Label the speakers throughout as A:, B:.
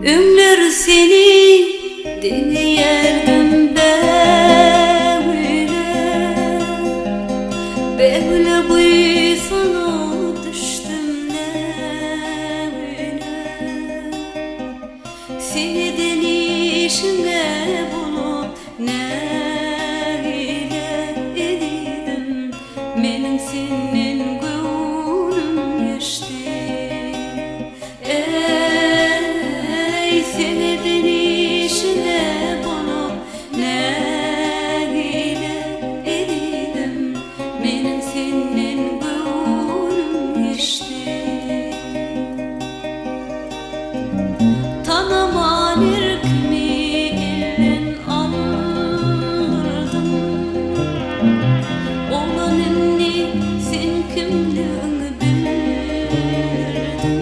A: Ömür seni deneyerdim böyle bu sana düştüm ne seni denişimde bulup ne edidim menin senin gönlüm geçti. Seni denişine bulup ne edidim menin senin gönlüm geçti. Tanıman irkimi elin alırdım, olan inni sen kimliğini bilirdim.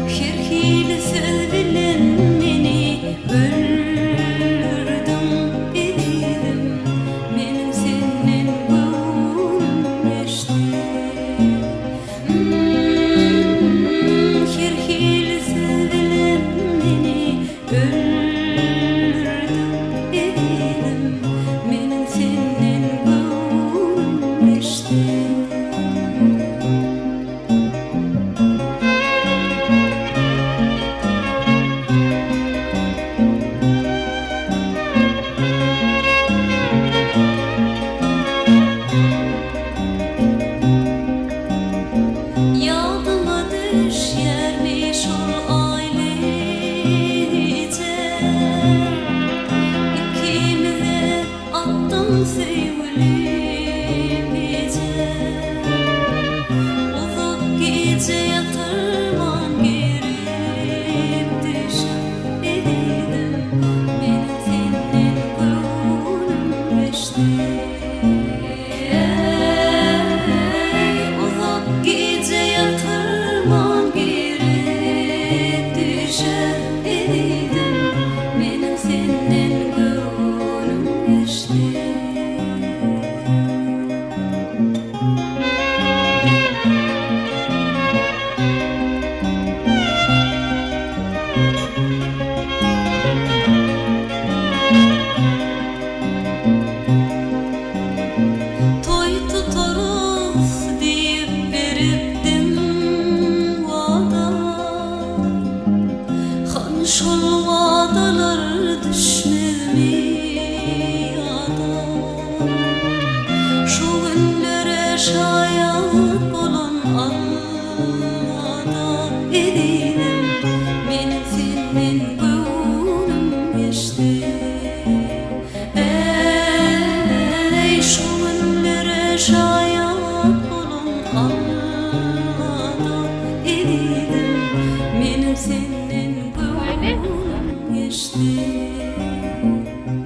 A: Kirkili sevdilen beni öldürdüm edidim menin senin gönlüm geçti. Kirkili sevdilen beni öldürdüm edidim menin senin gönlüm geçti. Uzak gece yatırman girip düşüp edidim menin senin gönlüm geçti. Uzak gece yatırman girip düşüp edidim menin senin gönlüm geçti. Toy tutarız deyip veripdim vada, han şol vadalar düşmemi yada. Şu günlere şayat olan Allah'da edidim menin senin gönlüm geçti. Şu günlere şayat